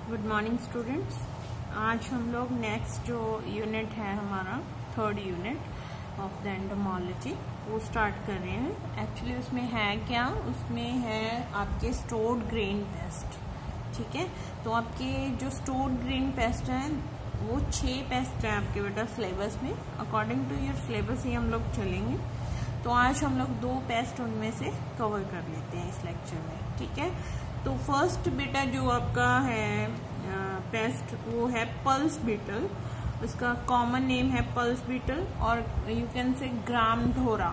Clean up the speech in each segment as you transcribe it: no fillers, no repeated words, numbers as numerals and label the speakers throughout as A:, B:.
A: Good morning students. आज हम लोग नेक्स्ट जो यूनिट है हमारा third unit of the entomology वो स्टार्ट कर रहे हैं। एक्चुअली उसमें है क्या, उसमें है आपके स्टोर्ड ग्रेन पेस्ट। ठीक है, तो आपके जो स्टोर्ड ग्रेन पेस्ट हैं वो 6 पेस्ट हैं आपके बेटा सिलेबस में। अकॉर्डिंग टू योर सिलेबस ही हम लोग चलेंगे। तो आज हम लोग 2 पेस्ट उनमें से कवर कर लेते हैं इस लेक्चर में। ठीक है, तो फर्स्ट बेटा जो आपका है पेस्ट वो है पल्स बीटल। उसका कॉमन नेम है पल्स बीटल और यू कैन से ग्राम ढोरा।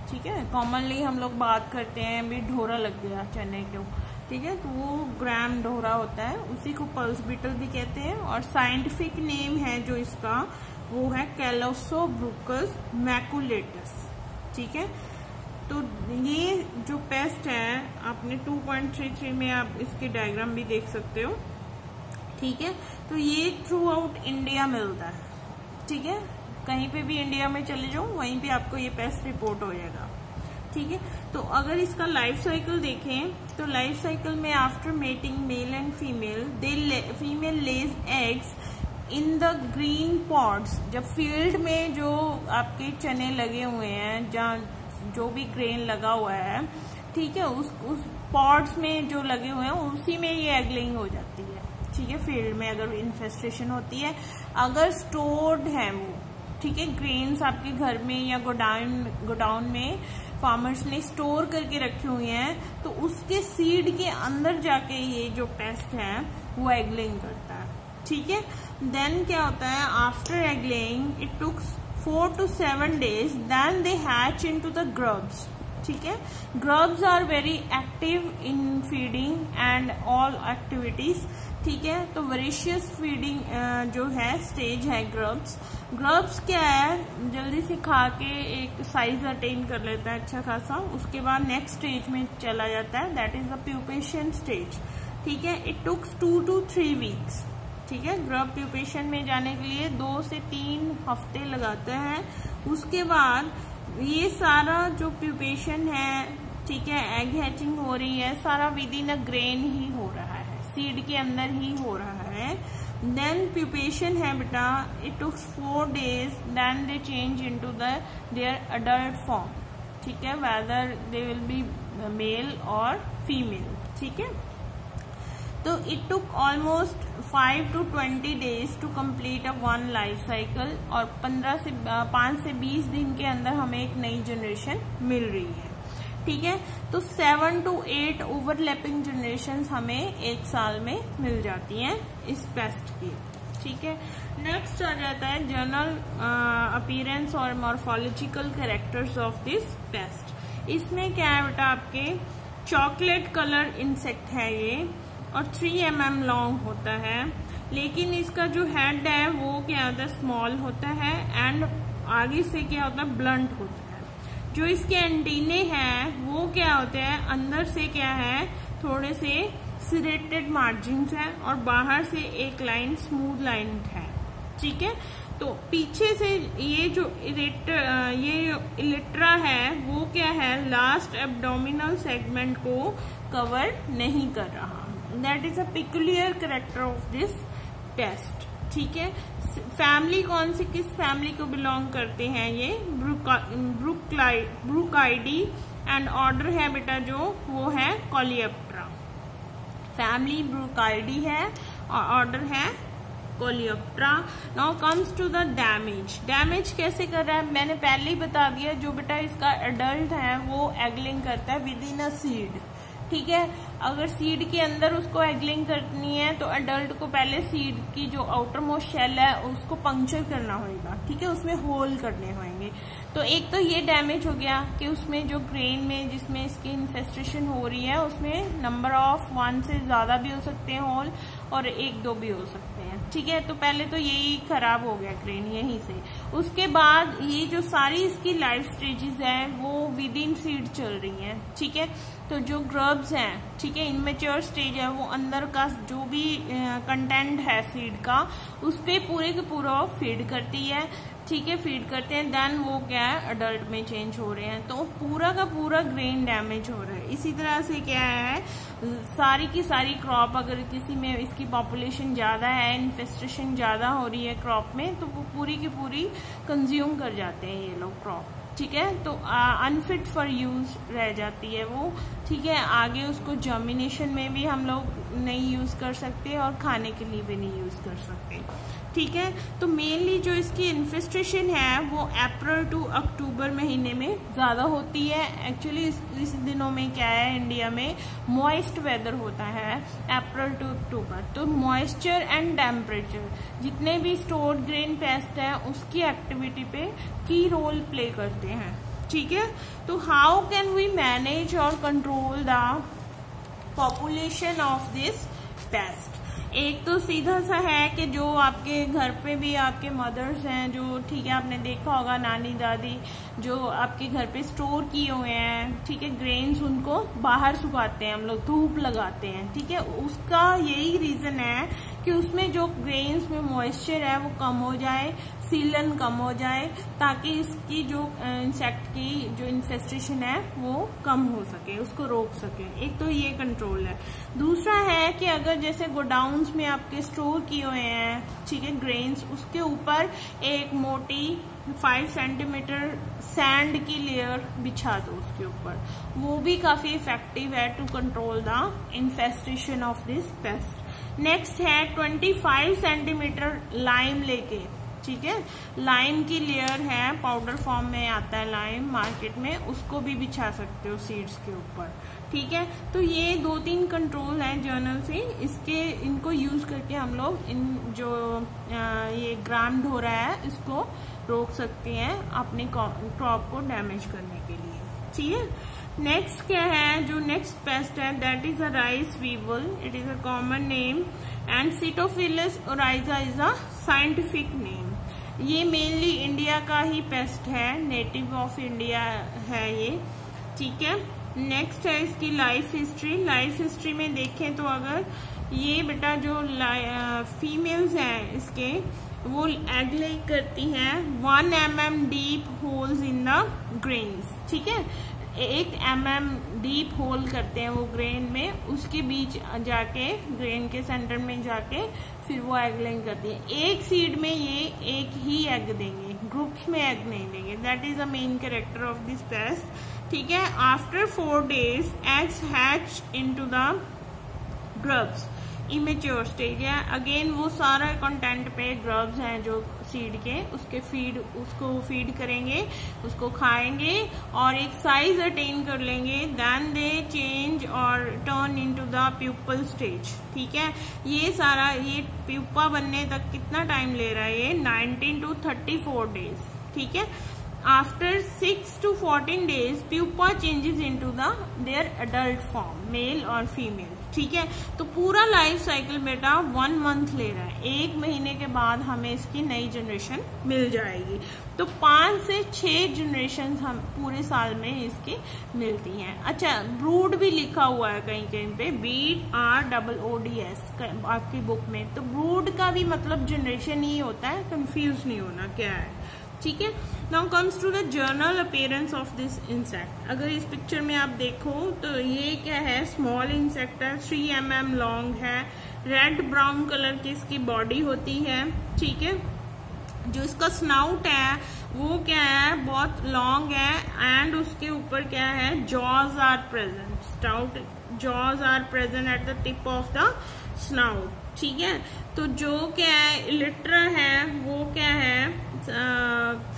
A: ठीक है, कॉमनली हम लोग बात करते हैं भी ढोरा लग गया चने को। ठीक है, तो वो ग्राम ढोरा होता है, उसी को पल्स बीटल भी कहते हैं। और साइंटिफिक नेम है जो इसका वो है कैलोसोब्रूकस मैकुलेटस। ठीक है, तो ये जो पेस्ट है आपने 2.33 में आप इसके डायग्राम भी देख सकते हो। ठीक है, तो ये थ्रू आउट इंडिया मिलता है। ठीक है, कहीं पे भी इंडिया में चले जाओ वहीं पे आपको ये पेस्ट रिपोर्ट हो जाएगा। ठीक है, तो अगर इसका लाइफ साइकिल देखें तो लाइफ साइकिल में after mating male and female female Lay's eggs in the green pods. जब फील्ड में जो आपके चने लगे हुए हैं, जहाँ जो भी ग्रेन लगा हुआ है, ठीक है, उस पॉड्स में जो लगे हुए हैं उसी में ये एगलिंग हो जाती है। ठीक है, फील्ड में अगर इन्फेस्टेशन होती है, अगर स्टोर्ड है वो, ठीक है, ग्रेन्स आपके घर में या गोडाउन में फार्मर्स ने स्टोर करके रखे हुए हैं, तो उसके सीड के अंदर जाके ये जो पेस्ट है वो एगलिंग करता है। ठीक है, देन क्या होता है, after egg-laying it took 4 to 7 days, then they hatch into the grubs. ठीक है, grubs are very active in feeding and all activities. ठीक है, तो वोरेशियस फीडिंग जो है स्टेज है ग्रब्स क्या है, जल्दी से खा के एक साइज अटेन कर लेता है अच्छा खासा, उसके बाद नेक्स्ट स्टेज में चला जाता है, that is the pupation stage. ठीक है, इट टुक्स 2 to 3 weeks। ठीक है, ग्रब प्यूपेशन में जाने के लिए 2 से 3 हफ्ते लगाते हैं। उसके बाद ये सारा जो प्यूपेशन है, ठीक है, एग हैचिंग हो रही है, सारा विद इन अ ग्रेन ही हो रहा है, सीड के अंदर ही हो रहा है। देन प्यूपेशन है बेटा, it takes 4 days, then they change into their adult form. ठीक है, whether they will be male और फीमेल। ठीक है, तो it took almost 5 to 20 days to complete a 1 life cycle, और 5 से 20 दिन के अंदर हमें एक नई जनरेशन मिल रही है। ठीक है, तो 7 to 8 ओवरलैपिंग जनरेशन हमें एक साल में मिल जाती हैं इस पेस्ट की। ठीक है, नेक्स्ट आ जाता है जनरल अपीयरेंस और morphological characters of this paste. इसमें क्या है बेटा, आपके चॉकलेट कलर इंसेक्ट है ये, और 3 mm लॉन्ग होता है, लेकिन इसका जो हेड है वो क्या होता है, स्मॉल होता है, एंड आगे से क्या होता है, ब्लंट होता है। जो इसके एंटीने हैं वो क्या होते हैं, अंदर से क्या है, थोड़े से सिरेटेड मार्जिन्स हैं, और बाहर से एक लाइन स्मूथ लाइन है। ठीक है, तो पीछे से ये जो इलेक्ट्रा है वो क्या है, लास्ट एब्डोमिनल सेगमेंट को कवर नहीं कर रहा। That is a peculiar character of this paste. ठीक है, फैमिली कौन सी, किस फैमिली को बिलोंग करते हैं ये, ब्रुकाइडी, एंड ऑर्डर है बेटा जो वो है कोलियोप्टेरा। फैमिली ब्रुकाइडी है और ऑर्डर है Coleoptera. Now comes to the damage कैसे कर रहा है, मैंने पहले ही बता दिया। जो बेटा इसका एडल्ट है वो एगलिंग करता है विद इन अ सीड। ठीक है, अगर सीड के अंदर उसको एगलिंग करनी है तो एडल्ट को पहले सीड की जो आउटर मोस्ट शेल है उसको पंक्चर करना होगा। ठीक है, उसमें होल करने होंगे। तो एक तो ये डैमेज हो गया कि उसमें जो ग्रेन में जिसमें इसकी इन्फेस्टेशन हो रही है उसमें नंबर ऑफ 1 से ज्यादा भी हो सकते हैं होल, और 1-2 भी हो सकते हैं। ठीक है, तो पहले तो यही खराब हो गया ग्रेन यहीं से। उसके बाद ये जो सारी इसकी लाइफ स्टेजेस है वो विद इन सीड चल रही हैं। ठीक है, तो जो ग्रब्स हैं, ठीक है, इनमेच्योर स्टेज है, वो अंदर का जो भी कंटेंट है सीड का उस पे पूरे के पूरा फीड करती है। ठीक है, फीड करते हैं, देन वो क्या है अडल्ट में चेंज हो रहे हैं, तो पूरा का पूरा ग्रेन डैमेज हो रहा है। इसी तरह से क्या है, सारी की सारी क्रॉप अगर किसी में इसकी पॉपुलेशन ज़्यादा है, इन्फेस्टेशन ज़्यादा हो रही है क्रॉप में, तो वो पूरी की पूरी कंज्यूम कर जाते हैं ये लोग क्रॉप, ठीक है। तो अनफिट फॉर यूज रह जाती है वो, ठीक है। आगे उसको जर्मिनेशन में भी हम लोग नहीं यूज कर सकते और खाने के लिए भी नहीं यूज कर सकते, ठीक है। तो मेनली जो इसकी इन्फेस्टेशन है वो अप्रैल टू अक्टूबर महीने में ज़्यादा होती है। एक्चुअली इस दिनों में क्या है, इंडिया में मॉइस्ट वेदर होता है अप्रैल टू अक्टूबर, तो मॉइस्चर एंड टेम्परेचर जितने भी स्टोर्ड ग्रेन पेस्ट है उसकी एक्टिविटी पे की रोल प्ले करते हैं, ठीक है। तो हाउ कैन वी मैनेज और control the population of this paste? एक तो सीधा सा है कि जो आपके घर पे भी आपके मदर्स हैं, जो ठीक है आपने देखा होगा नानी दादी जो आपके घर पे स्टोर किए हुए हैं, ठीक है, ग्रेन्स, उनको बाहर सुखाते हैं हम लोग, धूप लगाते हैं, ठीक है। उसका यही रीजन है कि उसमें जो ग्रेन्स में मॉइस्चर है वो कम हो जाए, सीलन कम हो जाए, ताकि इसकी जो इंसेक्ट की जो इन्फेस्टेशन है वो कम हो सके, उसको रोक सके। एक तो ये कंट्रोल है। दूसरा है कि अगर जैसे गोडाउन्स में आपके स्टोर किए हुए हैं, ठीक है, ग्रेन्स, उसके ऊपर एक मोटी 5 सेंटीमीटर सैंड की लेयर बिछा दो उसके ऊपर, वो भी काफी इफेक्टिव है to control the infestation of this pest. Next है 25 सेंटीमीटर लाइम लेके, ठीक है, लाइम की लेयर है, पाउडर फॉर्म में आता है लाइम मार्केट में, उसको भी बिछा सकते हो सीड्स के ऊपर, ठीक है। तो ये 2-3 कंट्रोल हैं जर्नल से, इनको यूज करके हम लोग इन जो ये ग्राम हो रहा है इसको रोक सकते हैं अपने क्रॉप को डैमेज करने के लिए, ठीक है। नेक्स्ट क्या है, जो नेक्स्ट पेस्ट है that is a rice weevil, it is a common name and Sitophilus oryzae is a scientific name. ये मेनली इंडिया का ही पेस्ट है, नेटिव ऑफ इंडिया है ये, ठीक है। नेक्स्ट है इसकी लाइफ हिस्ट्री। लाइफ हिस्ट्री में देखें तो अगर ये बेटा जो फीमेल्स हैं इसके, वो एग ले करती हैं 1 mm deep holes in the grains, ठीक है। 1 mm डीप होल करते हैं वो ग्रेन में, उसके बीच जाके ग्रेन के सेंटर में जाके फिर वो एग लेइंग करती है। एक सीड में ये एक ही एग देंगे, ग्रुप्स में एग नहीं देंगे। That is the main character of this paste, ठीक है। After 4 days eggs hatch into the grubs, immature stage है। अगेन वो सारा कंटेंट पे ग्रब्स हैं जो सीड के, उसको फीड करेंगे, उसको खाएंगे और एक साइज अटेन कर लेंगे, देन दे चेंज और turn into the pupal stage, ठीक है। ये सारा ये प्यूपा बनने तक कितना टाइम ले रहा है, ये 19 to 34 days, ठीक है। After 6 to 14 days pupa changes into their adult form, male और फीमेल, ठीक है। तो पूरा लाइफ साइकिल बेटा 1 month ले रहा है, 1 महीने के बाद हमें इसकी नई जनरेशन मिल जाएगी। तो 5 से 6 जनरेशन हम पूरे साल में इसकी मिलती हैं। अच्छा, ब्रूड भी लिखा हुआ है कहीं कहीं पे, BROODS आपकी बुक में, तो ब्रूड का भी मतलब जनरेशन ही होता है, कंफ्यूज नहीं होना क्या है, ठीक है। Now comes to the general appearance of this insect. अगर इस पिक्चर में आप देखो तो ये क्या है, स्मॉल इंसेक्ट है, 3 mm लॉन्ग है, रेड ब्राउन कलर की इसकी बॉडी होती है, ठीक है। जो इसका स्नाउट है वो क्या है, बहुत लॉन्ग है एंड उसके ऊपर क्या है, jaws are present, stout jaws are present at the tip of the snout, ठीक है। तो जो क्या है इलिट्रा है वो क्या है,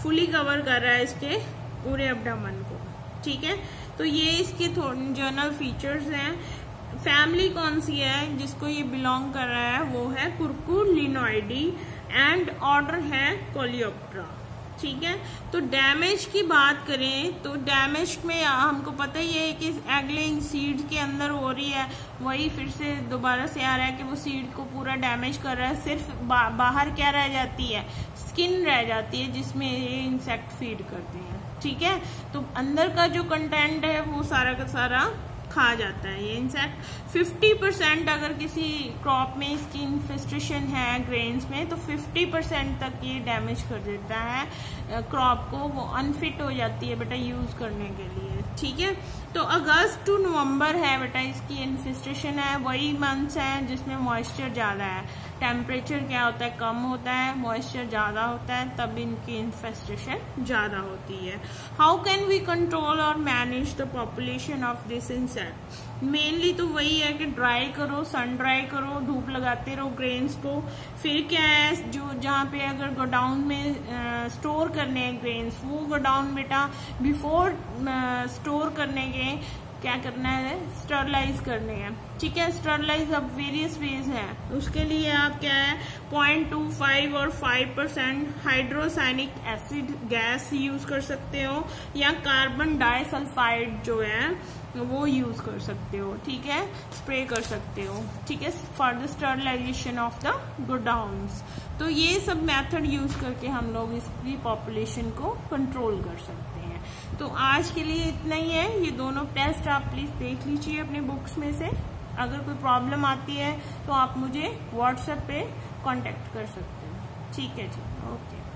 A: फुली कवर कर रहा है इसके पूरे एब्डोमेन को, ठीक है। तो ये इसके जर्नल फीचर्स हैं। फैमिली कौन सी है जिसको ये बिलोंग कर रहा है, वो है कुरकुलिनोइडी एंड ऑर्डर है कोलियोप्टेरा, ठीक है। तो डैमेज की बात करें तो डैमेज में हमको पता ही है कि एग लेइंग सीड के अंदर हो रही है, वही फिर से दोबारा से आ रहा है कि वो सीड को पूरा डैमेज कर रहा है। सिर्फ बाहर क्या रह जाती है, स्किन रह जाती है जिसमें ये इंसेक्ट फीड करते हैं, ठीक है। तो अंदर का जो कंटेंट है वो सारा का सारा खा जाता है ये इंसेक्ट। 50% अगर किसी क्रॉप में इसकी इन्फेस्टेशन है ग्रेन्स में, तो 50% तक ये डैमेज कर देता है क्रॉप को, वो अनफिट हो जाती है बेटा यूज करने के लिए। ठीक है, तो अगस्त टू नवंबर है बेटा इसकी इन्फेस्टेशन है, वही मंथ्स हैं जिसमें मॉइस्चर ज्यादा है। टेम्परेचर क्या होता है, कम होता है, मॉइस्चर ज्यादा होता है, तब इनकी इन्फेस्टेशन ज्यादा होती है। हाउ कैन वी कंट्रोल और manage the population of this insect? Mainly तो वही है कि ड्राई करो, सन ड्राई करो, धूप लगाते रहो ग्रेन्स को। फिर क्या है, जो जहाँ पे अगर गोडाउन में स्टोर करने हैं ग्रेन्स, वो गोडाउन बेटा बिफोर स्टोर करने के क्या करना है, स्टरलाइज करने हैं। ठीक है, स्टरलाइज अब वेरियस वेज है, उसके लिए आप क्या है 0.25 और 5% हाइड्रोसाइनिक एसिड गैस यूज कर सकते हो, या कार्बन डाइसल्फाइड जो है वो यूज कर सकते हो। ठीक है, स्प्रे कर सकते हो। ठीक है, for the sterilisation of the godowns. तो ये सब मेथड यूज करके हम लोग इसकी पॉपुलेशन को कंट्रोल कर सकते हैं। तो आज के लिए इतना ही है। ये दोनों टेस्ट आप प्लीज देख लीजिए अपने बुक्स में से। अगर कोई प्रॉब्लम आती है तो आप मुझे व्हाट्सएप पे कांटेक्ट कर सकते हो। ठीक है जी, ओके।